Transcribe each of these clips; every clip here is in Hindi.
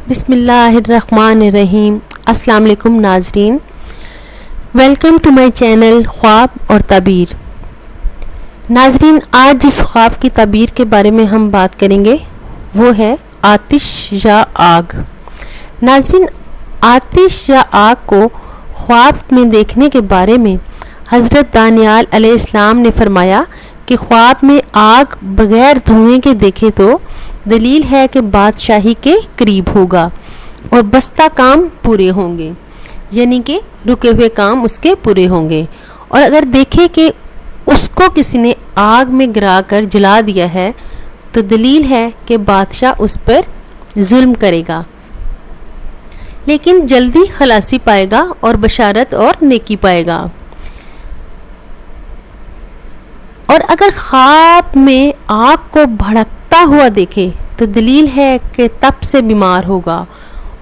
बिस्मिल्लाहिर्रहमानिर्रहीम। अस्सलाम वालेकुम नाजरीन, वेलकम टू माय चैनल ख्वाब और ताबीर। नाजरीन, आज जिस ख्वाब की ताबीर के बारे में हम बात करेंगे वो है आतिश या आग। नाजरीन, आतिश या आग को ख्वाब में देखने के बारे में हज़रत दानियाल अलैहिस्सलाम ने फरमाया कि ख्वाब में आग बगैर धुएं के देखे तो दलील है कि बादशाही के करीब होगा और बस्ता काम पूरे होंगे, यानी कि रुके हुए काम उसके पूरे होंगे। और अगर देखे कि उसको किसी ने आग में गिरा कर जला दिया है तो दलील है कि बादशाह उस पर जुल्म करेगा, लेकिन जल्दी खलासी पाएगा और बशारत और नेकी पाएगा। और अगर ख्वाब में आग को भड़कता हुआ देखे तो दलील है कि तप से बीमार होगा।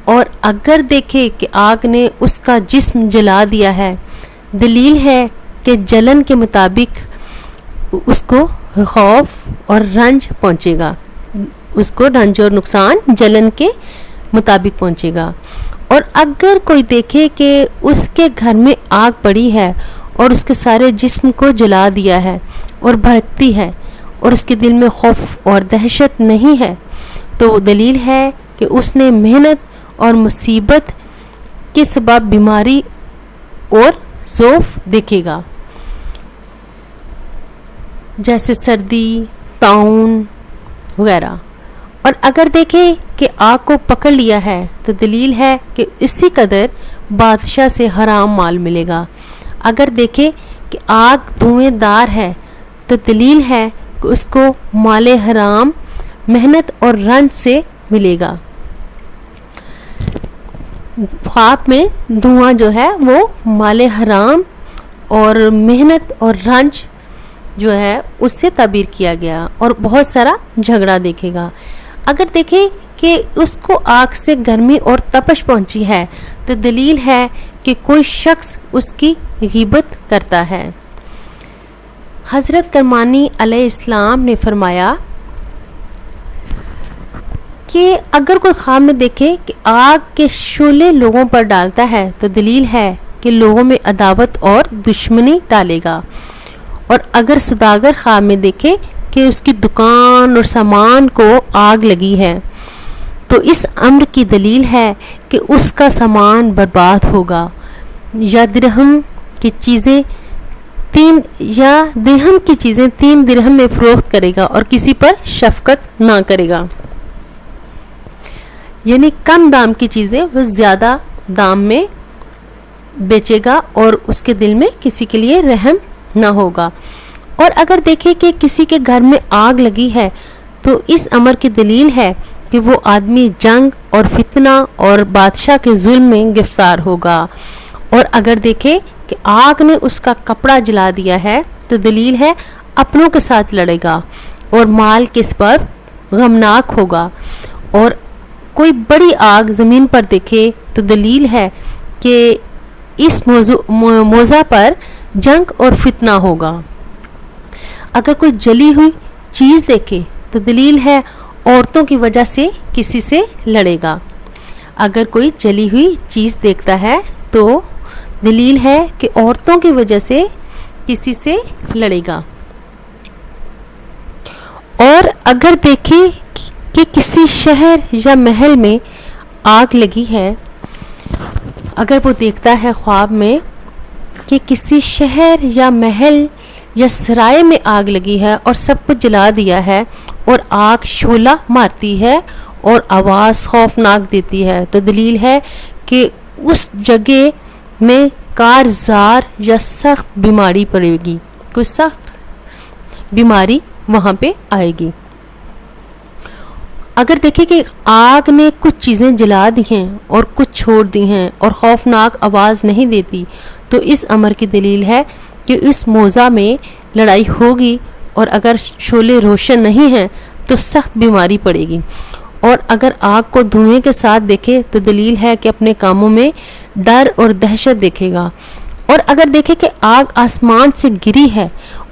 और अगर देखे कि आग ने उसका जिस्म जला दिया है, दलील है कि जलन के मुताबिक उसको खौफ और रंज पहुंचेगा, उसको रंज और नुकसान जलन के मुताबिक पहुंचेगा। और अगर कोई देखे कि उसके घर में आग पड़ी है और उसके सारे जिस्म को जला दिया है और भड़कती है और उसके दिल में खौफ और दहशत नहीं है, तो दलील है कि उसने मेहनत और मुसीबत के सबब बीमारी और ज़ौफ़ देखेगा, जैसे सर्दी, ताउन वगैरह। और अगर देखे कि आग को पकड़ लिया है तो दलील है कि इसी कदर बादशाह से हराम माल मिलेगा। अगर देखे कि आग धुएंदार है तो दलील है कि उसको माले हराम मेहनत और रंज से मिलेगा। ख्वाब में धुआं जो है वो माले हराम और मेहनत और रंज जो है उससे ताबीर किया गया और बहुत सारा झगड़ा देखेगा। अगर देखे कि उसको आग से गर्मी और तपश पहुंची है तो दलील है कि कोई शख्स उसकी ग़ीबत करता है। हज़रत करमानी अलैहिस्सलाम ने फरमाया कि अगर कोई ख्वाब में देखे कि आग के शोले लोगों पर डालता है तो दलील है कि लोगों में अदावत और दुश्मनी डालेगा। और अगर सुदागर ख्वाब में देखे कि उसकी दुकान और सामान को आग लगी है तो इस अम्र की दलील है कि उसका सामान बर्बाद होगा, या दिरहम की चीज़ें 3 दिरहम में फ़रोख्त करेगा और किसी पर शफ़क़त ना करेगा, यानी कम दाम की चीज़ें वो ज़्यादा दाम में बेचेगा और उसके दिल में किसी के लिए रहम ना होगा। और अगर देखे कि किसी के घर में आग लगी है तो इस अमर की दलील है कि वो आदमी जंग और फितना और बादशाह के जुल्म में गिरफ्तार होगा। और अगर देखे कि आग ने उसका कपड़ा जला दिया है तो दलील है अपनों के साथ लड़ेगा और माल के सबब गमनाक होगा। और कोई बड़ी आग ज़मीन पर देखे तो दलील है कि इस मौज़ा पर जंग और फितना होगा। अगर कोई जली हुई चीज़ देखे तो दलील है औरतों की वजह से किसी से लड़ेगा। अगर कोई जली हुई चीज़ देखता है तो दलील है कि औरतों की वजह से किसी से लड़ेगा। और अगर देखे कि किसी शहर या महल में आग लगी है, अगर वो देखता है ख्वाब में कि किसी शहर या महल या सराय में आग लगी है और सब कुछ जला दिया है और आग शोला मारती है और आवाज़ खौफनाक देती है, तो दलील है कि उस जगह में कारज़ार या सख्त बीमारी पड़ेगी, कोई सख्त बीमारी वहाँ पे आएगी। अगर देखें कि आग ने कुछ चीज़ें जला दी हैं और कुछ छोड़ दी हैं और खौफनाक आवाज़ नहीं देती, तो इस अमर की दलील है कि इस मौज़ा में लड़ाई होगी। और अगर शोले रोशन नहीं हैं तो सख्त बीमारी पड़ेगी। और अगर आग को धुएं के साथ देखे तो दलील है कि अपने कामों में डर और दहशत देखेगा। और अगर देखे कि आग आसमान से गिरी है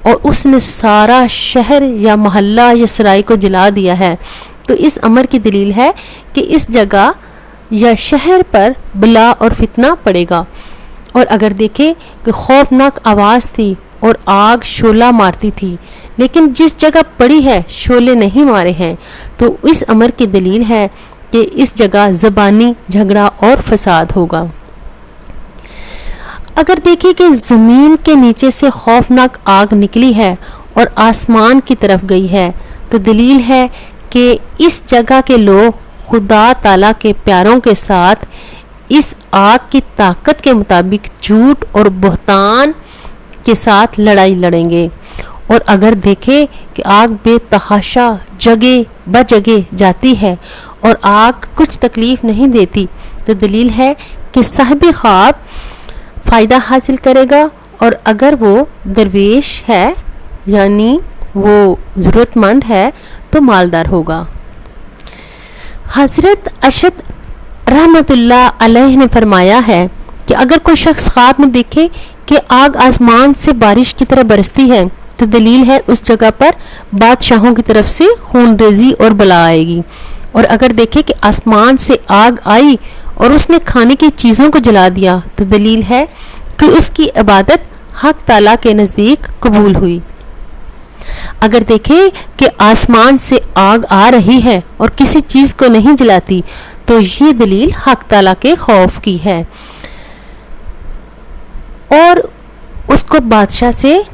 और उसने सारा शहर या मोहल्ला या सराय को जला दिया है, तो इस अमर की दलील है कि इस जगह या शहर पर बला और फितना पड़ेगा। और अगर देखें कि खौफनाक आवाज़ थी और आग शोला मारती थी, लेकिन जिस जगह पड़ी है शोले नहीं मारे हैं, तो इस अमर की दलील है कि इस जगह ज़बानी झगड़ा और फसाद होगा। अगर देखें कि ज़मीन के नीचे से खौफनाक आग निकली है और आसमान की तरफ गई है, तो दलील है कि इस जगह के लोग खुदा ताला के प्यारों के साथ इस आग की ताकत के मुताबिक झूठ और बहतान के साथ लड़ाई लड़ेंगे। और अगर देखें कि आग बेतहाशा जगह ब जगह जाती है और आग कुछ तकलीफ नहीं देती, तो दलील है कि साहिब ख्वाब फ़ायदा हासिल करेगा। और अगर वो दरवेश है यानी वो ज़रूरतमंद है तो मालदार होगा। हज़रत अशद रहमतुल्लाह अलैह ने फरमाया है कि अगर कोई शख्स ख्वाब में देखे कि आग आसमान से बारिश की तरह बरसती है, तो दलील है उस जगह पर बादशाहों की तरफ से खून रेजी और बला आएगी। और अगर देखे कि आसमान से आग आई और उसने खाने की चीज़ों को जला दिया, तो दलील है कि उसकी इबादत हक ताला के नज़दीक कबूल हुई। अगर देखें कि आसमान से आग आ रही है और किसी चीज़ को नहीं जलाती, तो ये दलील हक ताला के खौफ की है और उसको बादशाह से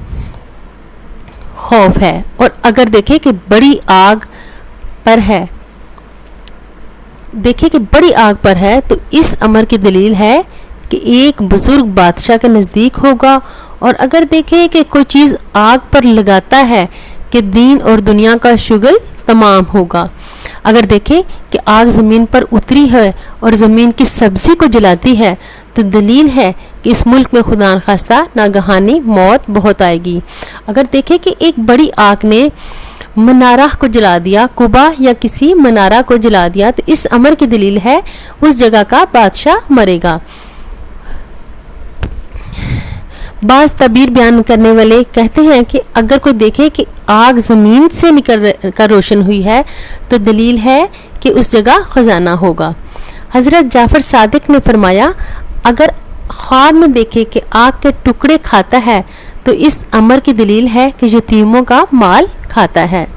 खौफ है। और अगर देखें कि बड़ी आग पर है, तो इस अमर की दलील है कि एक बुजुर्ग बादशाह के नज़दीक होगा। और अगर देखें कि कोई चीज़ आग पर लगाता है कि दीन और दुनिया का शुगल तमाम होगा। अगर देखें कि आग ज़मीन पर उतरी है और ज़मीन की सब्ज़ी को जलाती है, तो दलील है कि इस मुल्क में खुदा न खास्ता नागहानी मौत बहुत आएगी। अगर देखें कि एक बड़ी आग ने मनारा को जला दिया, कुबा या किसी मनारा को जला दिया, तो इस अमर की दलील है उस जगह का बादशाह मरेगा। बाज़ तबीर बयान करने वाले कहते हैं कि अगर कोई देखे कि आग ज़मीन से निकल कर रोशन हुई है, तो दलील है कि उस जगह खजाना होगा। हज़रत जाफ़र सादिक ने फरमाया, अगर ख्वाब में देखे कि आग के टुकड़े खाता है, तो इस अमर की दलील है कि यतीमों का माल खाता है।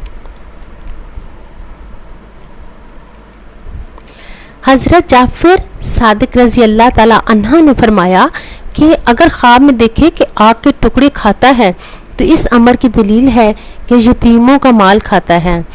हज़रत जाफ़र सादिक रज़ी अल्लाह ताला अन्हा ने फरमाया कि अगर ख्वाब में देखे कि आग के टुकड़े खाता है, तो इस अमर की दलील है कि यतीमों का माल खाता है।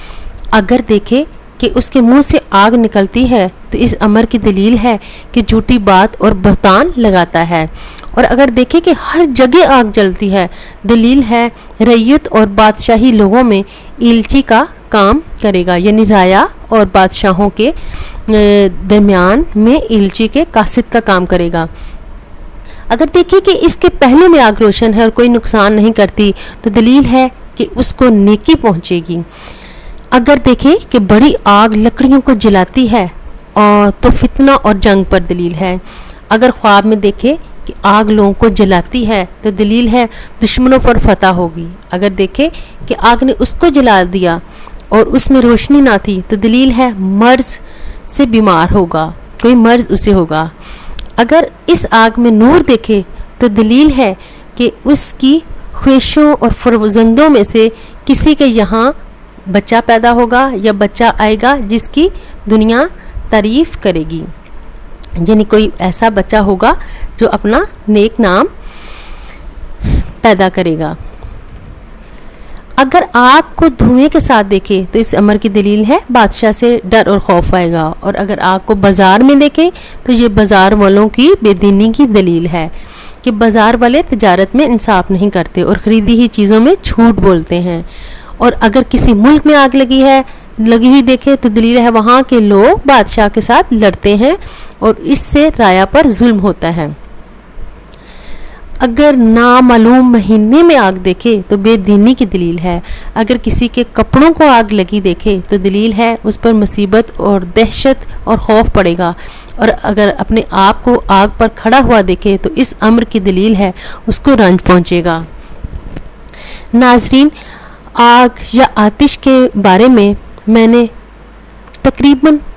अगर देखे कि उसके मुंह से आग निकलती है, तो इस अमर की दलील है कि झूठी बात और बहतान लगाता है। और अगर देखे कि हर जगह आग जलती है, दलील है रैयत और बादशाही लोगों में इल्ची का काम करेगा, यानी राया और बादशाहों के दरमियान में इल्ची के कासिद का काम करेगा। अगर देखें कि इसके पहले में आग रोशन है और कोई नुकसान नहीं करती, तो दलील है कि उसको नेकी पहुंचेगी। अगर देखें कि बड़ी आग लकड़ियों को जलाती है और तो फितना और जंग पर दलील है। अगर ख्वाब में देखे कि आग लोगों को जलाती है, तो दलील है दुश्मनों पर फतह होगी। अगर देखे कि आग ने उसको जला दिया और उसमें रोशनी ना थी, तो दलील है मर्ज से बीमार होगा, कोई मर्ज उसे होगा। अगर इस आग में नूर देखे, तो दलील है कि उसकी ख्वाहिशों और फरजंदों में से किसी के यहाँ बच्चा पैदा होगा या बच्चा आएगा जिसकी दुनिया तारीफ करेगी, यानी कोई ऐसा बच्चा होगा जो अपना नेक नाम पैदा करेगा। अगर आग को धुएं के साथ देखे, तो इस अमर की दलील है बादशाह से डर और खौफ आएगा। और अगर आग को बाजार में देखे, तो ये बाजार वालों की बेदीनी की दलील है कि बाजार वाले तिजारत में इंसाफ नहीं करते और ख़रीदी हुई चीज़ों में झूठ बोलते हैं। और अगर किसी मुल्क में आग लगी हुई देखे, तो दलील है वहाँ के लोग बादशाह के साथ लड़ते हैं और इससे राया पर जुल्म होता है। अगर नामालूम महीने में आग देखे, तो बेदीनी की दलील है। अगर किसी के कपड़ों को आग लगी देखे, तो दलील है उस पर मुसीबत और दहशत और खौफ पड़ेगा। और अगर अपने आप को आग पर खड़ा हुआ देखे, तो इस अम्र की दलील है उसको रंज पहुंचेगा। नाजरीन, आग या आतिश के बारे में मैंने तकरीबन